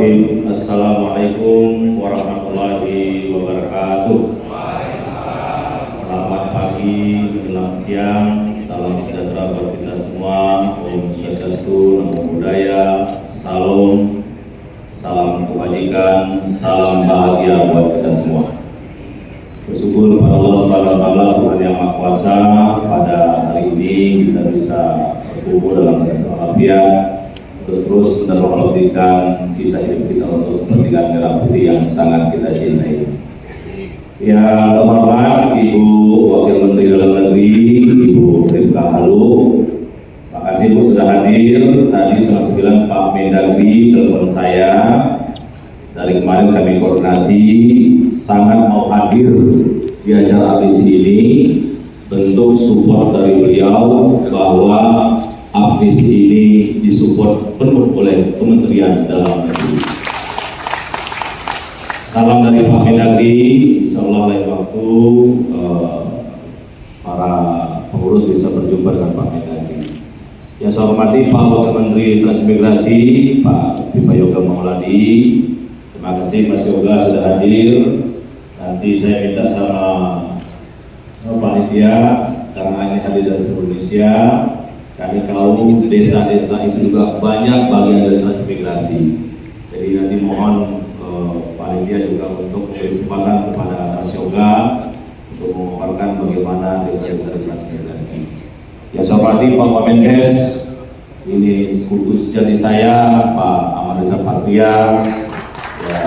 Bismillahirrahmanirrahim. Assalamualaikum warahmatullahi wabarakatuh. Selamat pagi, menjelang siang. Salam sejahtera buat kita semua. Om Swastiastu, Namo Buddhaya, Salam, salam kebajikan, salam bahagia buat kita semua. Bersyukur pada Allah Subhanahu wa Ta'ala, Tuhan yang Maha Kuasa. Pada hari ini kita bisa berkumpul dalam keadaan walafiat untuk terus meneruskan sisa hidup kita untuk kepentingan merah putih yang sangat kita cintai. Yang terhormat Ibu Wakil Menteri Dalam Negeri, Ibu Rifka Halu, makasih Bu sudah hadir. Tadi setengah 9 Pak Mendagri telepon saya. Dari kemarin kami koordinasi, sangat mau hadir di acara abdesi ini. Bentuk support dari beliau bahwa abdesi ini disupport penuh oleh Kementerian Dalam Negeri. Salam dari Pak Mendagri, insya Allah lain waktu para pengurus bisa berjumpa dengan Pak Mendagri. Yang saya hormati Pak Wakil Menteri Transmigrasi, Pak Pipa Yoga Mauladi. Terima kasih Mas Yoga sudah hadir. Nanti saya minta sama panitia, karena ini hadir dari seluruh Indonesia. Kami tahu desa-desa itu juga banyak bagian dari transmigrasi. Jadi nanti mohon panitia juga untuk memberi kesempatan kepada Mas Yoga untuk memaparkan bagaimana desa-desa transmigrasi. Yang saya hormati Pak Wamenkes, ini sekutu sejati saya, Pak Ahmad Rizal Patria. Ya,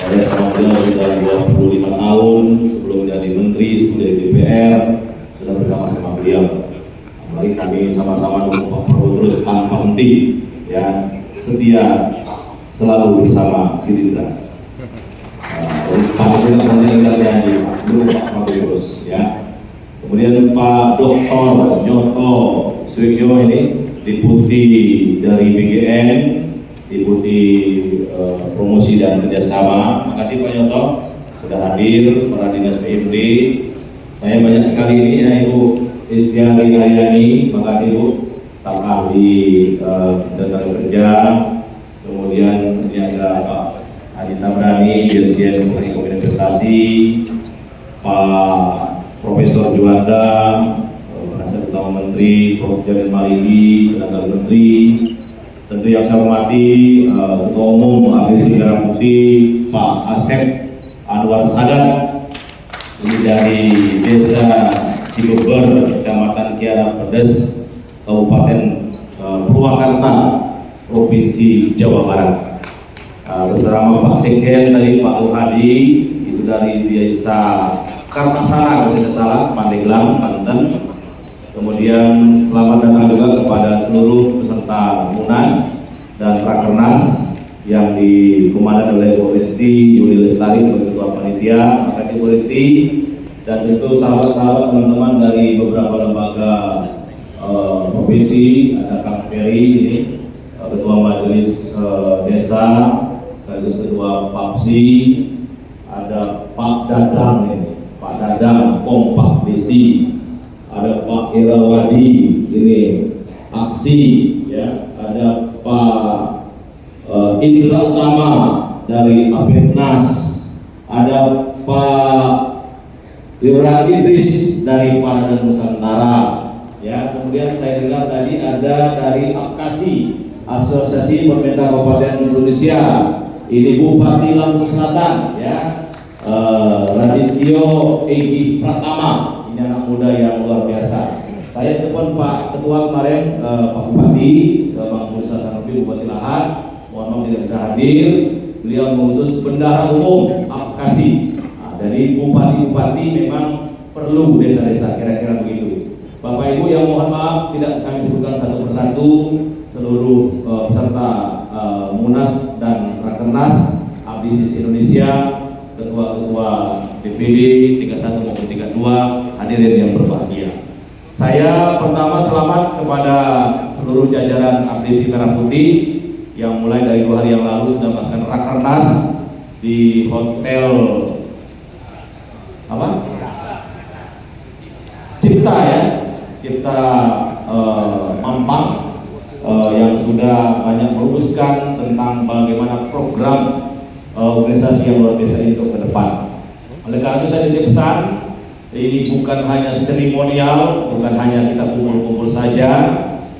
saya sama beliau sudah 25 tahun sebelum jadi menteri, sebelum jadi DPR, sudah bersama-sama beliau. Apalagi kami sama-sama dukung Pak Prabowo terus tanpa henti, ya, setia selalu bersama Gerindra. Pak Prabowo terus, ya. Kemudian Pak Dr. Nyoto Suwikyo ini Deputi dari BGN, Deputi Promosi dan Kerjasama. Makasih Pak Nyoto sudah hadir, para dinas PMD. Saya banyak sekali ini ya Ibu Istiari Hayani, makasih Bu, staf ahli Kementerian Kerja. Kemudian ini ada Pak Haji Tabrani, Dirjen Ekonomi dan Investasi, Pak Profesor Juanda, Penasihat Utama Menteri, Prof. Jaden Maliki, Tenaga Menteri. Tentu yang saya hormati Ketua Umum Abdesi Merah Putih, Pak Asep Anwar Sadat, ini dari Desa Cibeber, Kecamatan Kiara Pedes, Kabupaten Purwakarta, Provinsi Jawa Barat. Bersama Pak Sekjen dari Pak Luhadi, itu dari Desa Kartasana, kalau tidak salah, Pandeglang, Banten. Kemudian selamat datang juga kepada seluruh peserta Munas dan Rakernas yang dikomandoi oleh Bu Risti Yuli Lestari sebagai Ketua Panitia. Terima kasih Bu Risti. Dan tentu sahabat-sahabat teman-teman dari beberapa lembaga profesi, ada Kang Ferry ini Ketua Majelis Desa sekaligus Ketua PAPSI, ada Pak Dadang ini, Pak Dadang Kompak Desi, ada Pak Irawadi ini Aksi, ya, ada Pak Indra Utama dari Apetnas, ada Pak Ibrahim Idris dari Parada Nusantara, ya. Kemudian saya dengar tadi ada dari APKASI, Asosiasi Pemerintah Kabupaten Indonesia, ini Bupati Lampung Selatan, ya, Radityo Egi Pratama, ini anak muda yang luar biasa. Saya telepon Pak Ketua kemarin, Pak Bupati, Bang Musa Sanofi, Bupati Lahad, mohon maaf tidak bisa hadir. Beliau mengutus bendahara umum APKASI. Jadi bupati-bupati memang perlu desa-desa, kira-kira begitu. Bapak Ibu yang mohon maaf tidak kami sebutkan satu persatu seluruh peserta Munas dan Rakernas Abdesi Indonesia, ketua-ketua DPD 31 maupun 32, hadirin yang berbahagia. Saya pertama selamat kepada seluruh jajaran Abdesi Merah Putih yang mulai dari 2 hari yang lalu sudah melakukan Rakernas di Hotel apa? Cipta, ya, Cipta Mampang. yang sudah banyak merumuskan tentang bagaimana program organisasi yang luar biasa itu ke depan. Oleh karena itu saya titip pesan, ini bukan hanya seremonial, bukan hanya kita kumpul-kumpul saja,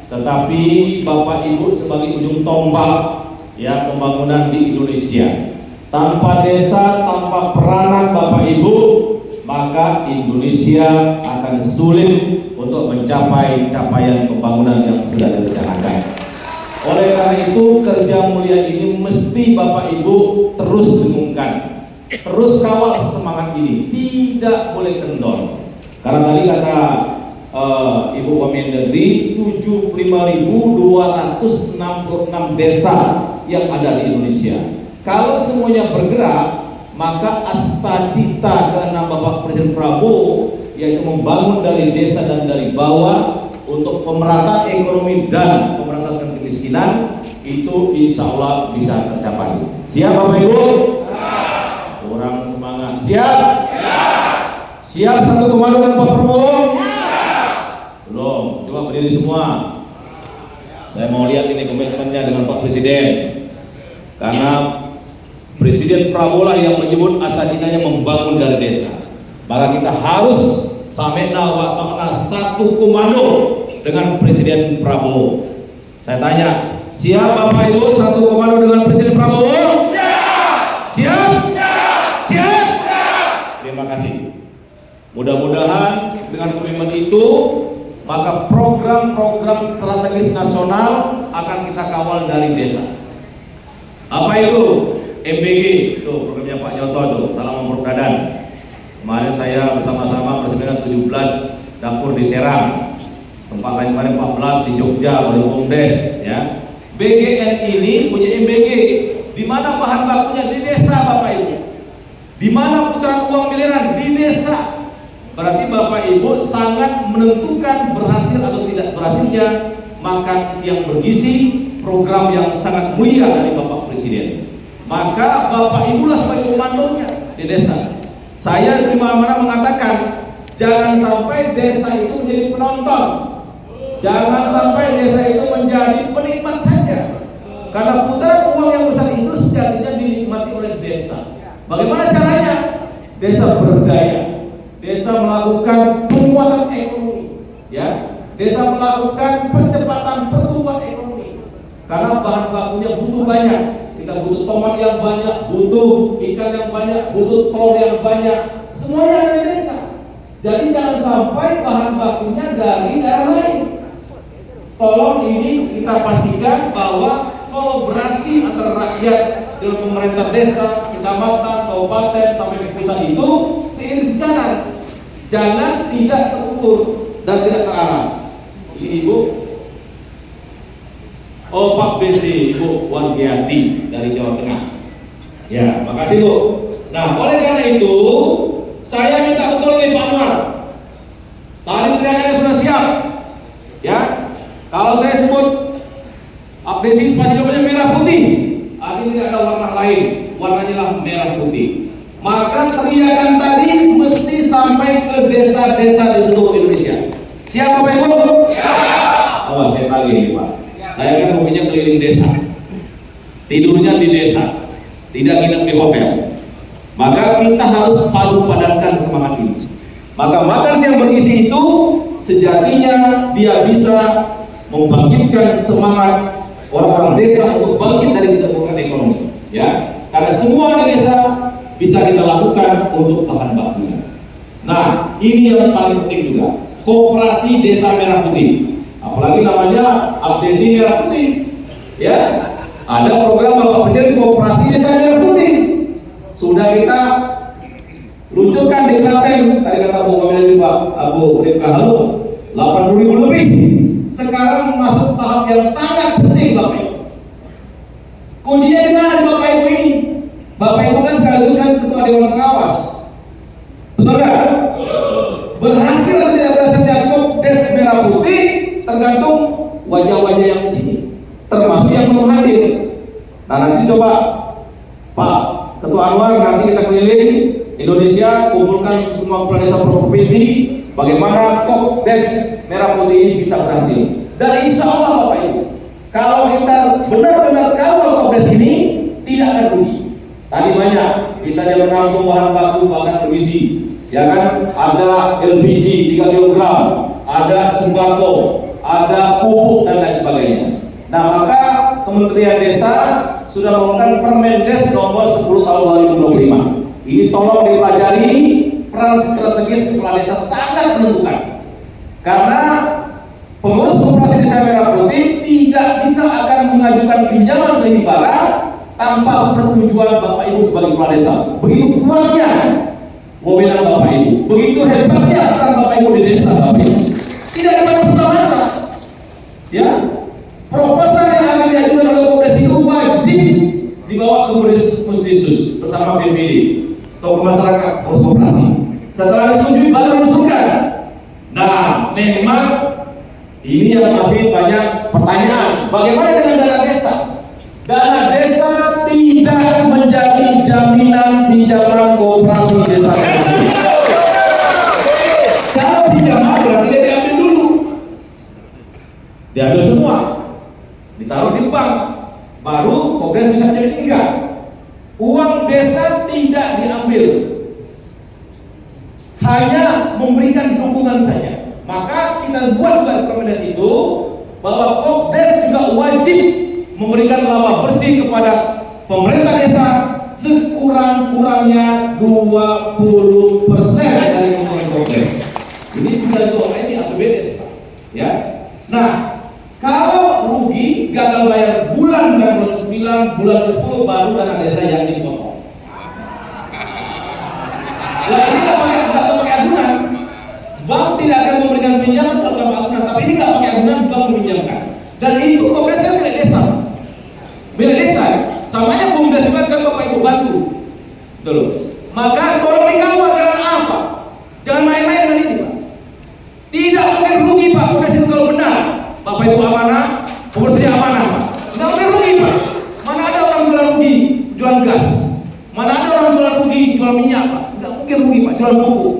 tetapi Bapak Ibu sebagai ujung tombak ya pembangunan di Indonesia. Tanpa desa, tanpa peranan Bapak Ibu, maka Indonesia akan sulit untuk mencapai capaian pembangunan yang sudah direncanakan. Oleh karena itu, kerja mulia ini mesti Bapak Ibu terus dengungkan, terus kawal semangat ini, tidak boleh kendor. Karena tadi kata Ibu Wamendagri, 75.266 desa yang ada di Indonesia. Kalau semuanya bergerak, maka asta cita keenam Bapak Presiden Prabowo, yaitu membangun dari desa dan dari bawah untuk pemerataan ekonomi dan pemberantasan kemiskinan, itu insya Allah bisa tercapai. Siap Bapak Ibu? Kurang semangat. Siap? Siap satu komando dengan Pak Prabowo? Belum. Coba berdiri semua. Saya mau lihat ini komitmennya dengan Pak Presiden. Karena Presiden Prabowo lah yang menyebut asta citanya membangun dari desa. Maka kita harus samena wa ta'na satu komando dengan Presiden Prabowo. Saya tanya, siap Bapak Ibu satu komando dengan Presiden Prabowo? Siap! Siap? Siap? Terima kasih. Mudah-mudahan dengan komitmen itu, maka program-program strategis nasional akan kita kawal dari desa. Apa itu? MBG, tuh programnya Pak Nyoto tuh, salam memperdadan. Kemarin saya bersama-sama bersama 17 dapur di Serang, tempat lain kemarin 14 di Jogja oleh BUMDes ya. BGN ini punya MBG, di mana bahan bakunya di desa Bapak Ibu, di mana putaran uang miliaran di desa. Berarti Bapak Ibu sangat menentukan berhasil atau tidak berhasilnya makan siang bergizi, program yang sangat mulia dari Bapak Presiden. Maka Bapak Ibu lah sebagai komandonya di desa. Saya di mana-mana mengatakan, jangan sampai desa itu menjadi penonton, jangan sampai desa itu menjadi penikmat saja. Karena putaran uang yang besar itu sejatinya dinikmati oleh desa. Bagaimana caranya? Desa berdaya, desa melakukan penguatan ekonomi, ya, desa melakukan percepatan pertumbuhan ekonomi. Karena bahan bakunya butuh banyak. Kita butuh tomat yang banyak, butuh ikan yang banyak, butuh telur yang banyak. Semuanya ada di desa. Jadi jangan sampai bahan bakunya dari daerah lain. Tolong ini kita pastikan bahwa kolaborasi antara rakyat dengan pemerintah desa, kecamatan, kabupaten sampai ke pusat itu seiring sejalan. Jangan tidak terukur dan tidak terarah. Ini Ibu. Oh Pak BC, Ibu Wargiati dari Jawa Tengah. Ya, makasih Bu. Nah, oleh karena itu, saya minta betul ini Pak Anwar. Tadi teriakannya sudah siap. Ya, kalau saya sebut abdesi pasti namanya merah putih. Ini tidak ada warna lain, warnanya lah merah putih. Maka teriakan tadi mesti sampai ke desa-desa di seluruh Indonesia. Siap Bapak Ibu? Ya. Awas saya tagih nih Pak. Saya kan hobinya keliling desa, tidurnya di desa, tidak nginep di hotel. Maka kita harus padu padankan semangat ini. Maka makan siang bergizi itu sejatinya dia bisa membangkitkan semangat orang-orang desa untuk bangkit dari keterpurukan ekonomi. Ya, karena semua di desa bisa kita lakukan untuk bahan bakunya. Nah, ini yang paling penting juga, Koperasi Desa Merah Putih. Apalagi namanya abdesi merah putih, ya. Ada program Bapak Presiden Koperasi Desa Merah Putih. Sudah kita luncurkan di Klaten. Tadi kata Bu Kamil Pak Abu Rifka Halu, 80.000 lebih. Sekarang masuk tahap yang sangat penting Bapak Ibu. Kuncinya di mana di Bapak Ibu ini? Bapak Ibu kan sekaligus kan ketua Dewan Pengawas, betul nggak? Berhasil atau tidak berhasilnya Kopdes Merah Putih tergantung wajah-wajah yang di sini, termasuk yang belum hadir. Nah nanti coba Pak Ketua Anwar, nanti kita keliling Indonesia, kumpulkan semua kepala desa provinsi, bagaimana Kopdes Merah Putih ini bisa berhasil. Dan insya Allah Bapak Ibu, Kalau kita benar-benar kawal Kopdes ini, tidak akan rugi. Tadi banyak, bisa dia menampung bahan baku bahkan bergizi, ya kan? Ada LPG 3 kg, ada sembako, ada pupuk dan lain sebagainya. Nah, maka Kementerian Desa sudah mengeluarkan Permendes nomor 10 tahun 2025. Ini tolong dipelajari, peran strategis kepala desa sangat menentukan. Karena pengurus koperasi desa Merah Putih tidak bisa akan mengajukan pinjaman ke Himbara tanpa persetujuan Bapak Ibu sebagai kepala desa. Begitu kuatnya wewenang Bapak Ibu, begitu hebatnya peran Bapak Ibu di desa Bapak Ibu. Tidak ada batas semata. Ya, proposal yang akan diajukan oleh Kopdes itu wajib dibawa ke Musdisus bersama BPD atau masyarakat pengurus koperasi. Setelah disetujui baru diusulkan. Nah, memang ini yang masih banyak pertanyaan. Bagaimana dengan dana desa? Dana desa tidak menjadi jaminan pinjaman koperasi desa. Kalau pinjaman berarti dia diambil dulu, diambil semua, ditaruh di bank, baru Kopdes bisa jadi tinggal. Uang desa tidak diambil, hanya memberikan dukungan saja. Maka kita buat juga Permendes itu bahwa Kopdes juga wajib memberikan laba bersih kepada pemerintah desa sekurang-kurangnya 20% dari keuntungan Kopdes. Ini bisa dilakukan ini APBD, Pak. Ya. Nah, kalau rugi gagal bayar bulan ke-9, bulan ke-10 baru dana desa yang dipotong. Lah ini nggak pakai adunan. Bank tidak akan memberikan pinjaman tanpa adunan, tapi ini nggak pakai adunan, bank meminjamkan. Dan itu Kopdes kan milik desa. Milik desa. Samanya Bumdes juga kan Bapak Ibu bantu. Betul. Maka tolong dikawal dengan apa? Jangan main-main dengan ini, Pak. Tidak mungkin rugi, Pak. Kopdes itu kalau benar. Bapak Ibu amanah, pengurusnya amanah, Pak. Nggak mungkin rugi, Pak. Mana ada orang jualan rugi, jualan gas. Mana ada orang jualan rugi, jual minyak, Pak. Nggak mungkin rugi, Pak, jualan pupuk.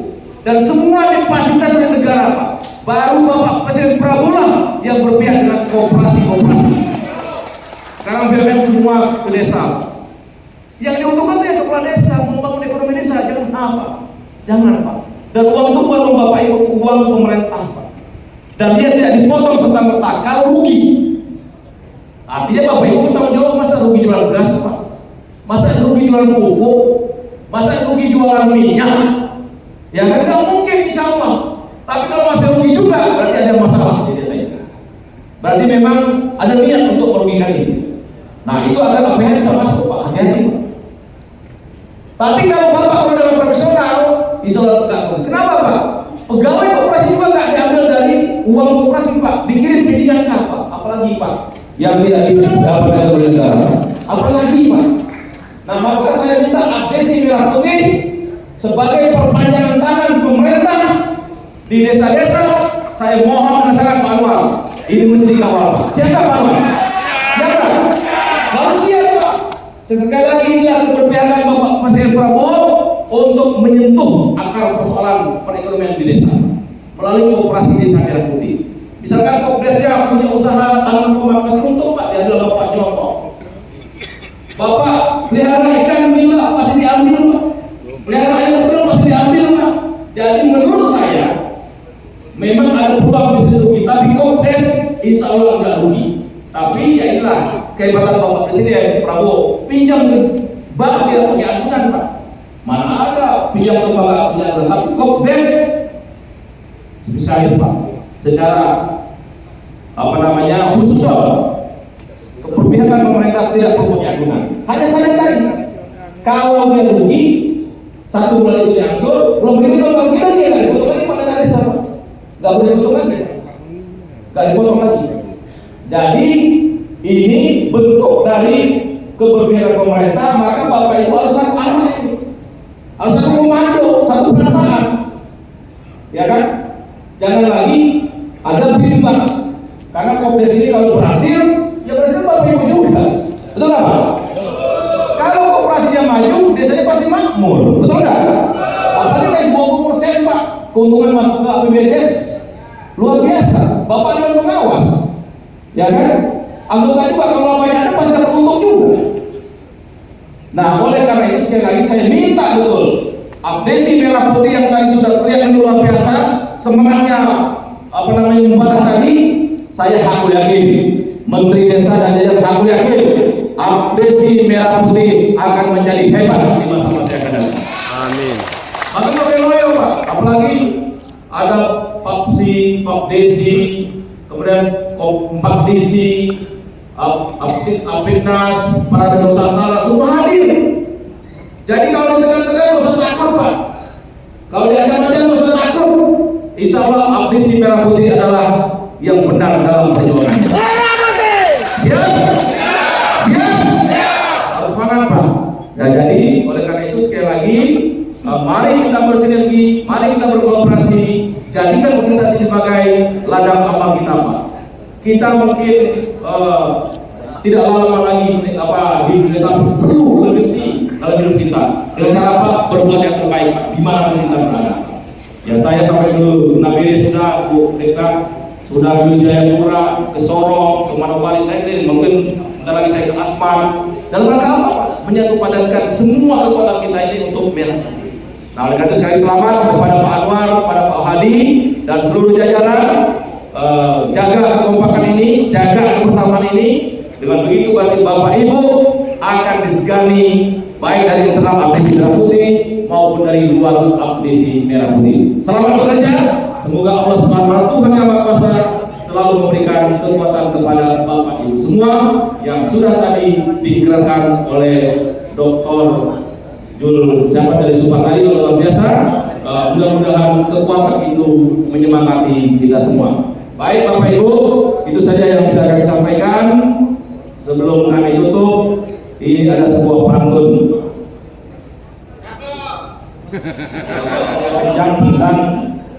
Dan semua difasilitasi oleh negara, Pak. Baru Bapak Presiden Prabowo yang berpihak dengan koperasi-koperasi. Sekarang biarkan semua ke desa. Yang diuntungkan itu ya kepala desa, membangun ekonomi desa, jangan apa? Jangan, Pak. Dan uang itu bukan uang Bapak Ibu, uang pemerintah, Pak. Dan dia tidak dipotong serta-merta kalau rugi. Artinya Bapak Ibu bertanggung jawab, masa rugi jualan gas, Pak? Masa rugi jualan pupuk? Masa rugi jualan minyak? Ya kan nggak mungkin, insya Allah. Tapi kalau masih rugi juga, berarti ada masalah di desa itu. Berarti memang ada niat untuk merugikan itu. Nah, itu adalah APH bisa masuk, Pak. Hati-hati, Pak. Tapi kalau Bapak udah dalam profesional, insya Allah tidak. Kenapa, Pak? Pegawai koperasi juga nggak diambil dari uang koperasi, Pak. Dikirim P3K, Pak. Apalagi, Pak, yang tidak didapat oleh negara. Apalagi, Pak. Nah, maka saya minta adhesi Merah Putih sebagai perpanjangan tangan pemerintah di desa-desa. Saya mohon sangat Pak Anwar, ini mesti dikawal, Pak. Siapa Pak Anwar? Siapa? Harus siap, Pak. Sekali lagi inilah keberpihakan Bapak Presiden Prabowo untuk menyentuh akar persoalan perekonomian di desa melalui koperasi desa Merah Putih. Misalkan Kopdesnya punya usaha tanam pemangkas untuk, Pak, dia adalah Bapak Joko. Bapak pelihara ikan nila pasti diambil, Pak. Pelihara ayam betul pasti diambil, Pak. Jadi menurut saya memang ada peluang bisnis rugi, tapi Kopdes insya Allah nggak rugi. Tapi ya inilah kehebatan Bapak Presiden Prabowo, pinjam ke bank tidak pakai adunan, Pak. Mana ada pinjam ke bank punya adunan, tapi Kopdes spesialis, Pak. Secara khusus, keberpihakan pemerintah tidak perlu pakai adunan. Hanya saja tadi, kalau dia rugi, satu bulan itu diangsur, belum begitu kalau kita dia nggak dipotong lagi pada dana desa, nggak boleh dipotong lagi, nggak dipotong lagi. Jadi ini bentuk dari keberpihakan pemerintah, maka Bapak Ibu harus arah itu, harus satu komando, satu perasaan, ya kan? Jangan lagi ada bimbang, karena Kopdes ini kalau berhasil, ya berhasil Bapak Ibu juga, betul nggak, Pak? Kalau koperasinya maju, desanya pasti makmur, betul nggak? Apalagi kayak 20%, Pak, keuntungan masuk ke APBDes luar biasa. Bapak dengan pengawas, ya kan? anggota juga, kalau banyak pasti dapat untung juga. Nah, oleh karena itu sekali lagi saya minta betul Abdesi Merah Putih yang tadi sudah teriak luar biasa, semangatnya membara tadi, saya aku yakin Menteri Desa dan jajaran aku yakin Abdesi Merah Putih akan menjadi hebat di masa-masa yang akan datang. Amin. Maka nggak boleh loyo Pak, apalagi ada Papsi, Pak Desi, kemudian Pak Desi, Apitnas, para Nusantara semua hadir. Jadi kalau ditekan-tekan nggak usah takut Pak. Kalau diajak-ajak nggak usah takut. Insya Allah Abdesi Merah Putih adalah yang benar dalam perjuangannya. Siap? Siap? Harus semangat Pak. Ya, jadi oleh karena itu sekali lagi mari kita bersinergi, mari kita berkolaborasi, jadikan organisasi sebagai ladang amal kita Pak. Kita mungkin tidak lama lagi hidup kita, perlu legacy dalam hidup kita. Dengan cara apa? Berbuat yang terbaik di mana kita berada. Ya saya sampai dulu Nabire sudah, Bu Deka sudah ke Jayapura, ke Sorong, ke Manokwari, saya ini mungkin bentar lagi saya ke Asman. Dalam rangka apa Pak? Menyatu padankan semua kekuatan kita ini untuk Merah Putih. Nah oleh karena itu sekali selamat kepada Pak Anwar, kepada Pak Hadi dan seluruh jajaran. Jaga kekompakan ini, jaga kebersamaan ini. Dengan begitu berarti Bapak Ibu akan disegani baik dari internal Abdesi Merah Putih maupun dari luar Abdesi Merah Putih. Selamat bekerja. Semoga Allah Subhanahu Tuhan Yang Maha Kuasa selalu memberikan kekuatan kepada Bapak Ibu semua yang sudah tadi dikerahkan oleh Dr. Jul siapa dari Subang tadi luar biasa. Mudah-mudahan kekuatan itu menyemangati kita semua. Baik Bapak Ibu, itu saja yang bisa kami sampaikan. Sebelum kami tutup, ini ada sebuah pantun. Kencang pisan,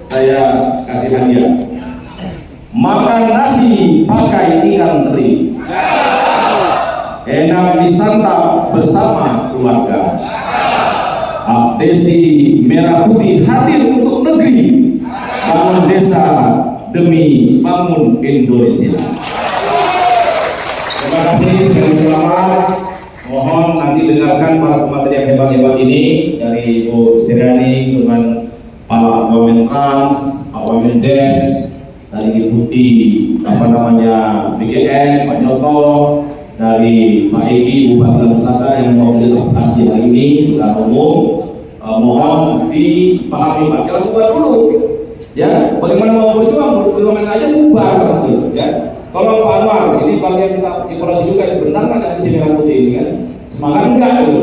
saya kasih hadiah. Makan nasi pakai ikan teri, enak disantap bersama keluarga. Abdesi Merah Putih hadir untuk negeri, bangun desa demi bangun Indonesia. Terima kasih, sekali selamat. Mohon nanti dengarkan para pemateri yang hebat-hebat ini dari Ibu Istriani dengan Pak Wamen Trans, Pak Wamen Des, dari Deputi BGN, Pak Nyoto, dari Pak Egi Bupati Lamsata yang mau diinterpretasi hari ini secara umum. Mohon dipahami Pak, jangan coba dulu. Ya, bagaimana mau berjuang, berjuang aja bubar gitu, ya. Kalau Pak Anwar, ini bagian kita evaluasi juga benar kan Abdesi Merah Putih ini kan, semangat enggak gitu.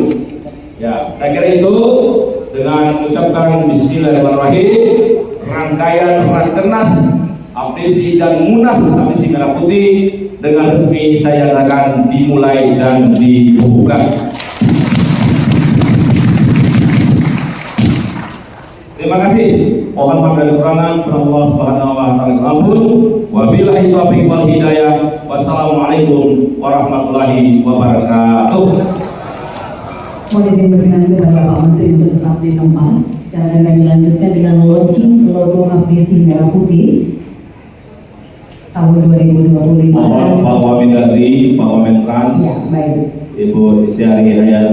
Ya, saya kira itu dengan mengucapkan Bismillahirrahmanirrahim, rangkaian Rakernas Abdesi dan Munas Abdesi Merah Putih dengan resmi saya nyatakan dimulai dan dibuka. Terima kasih. Mohon maaf dan kekurangan. Allah Subhanahu wa taala ampun. Wabillahi taufiq wal hidayah. Wassalamualaikum warahmatullahi wabarakatuh. Mohon izin berkenan kepada Pak Menteri untuk tetap di tempat. Jangan kami lanjutkan dengan launching logo Abdesi Merah Putih tahun 2025. Mohon Pak Wamen dari Pak Wamen Trans, Ya, baik. Ibu Istiari Hayat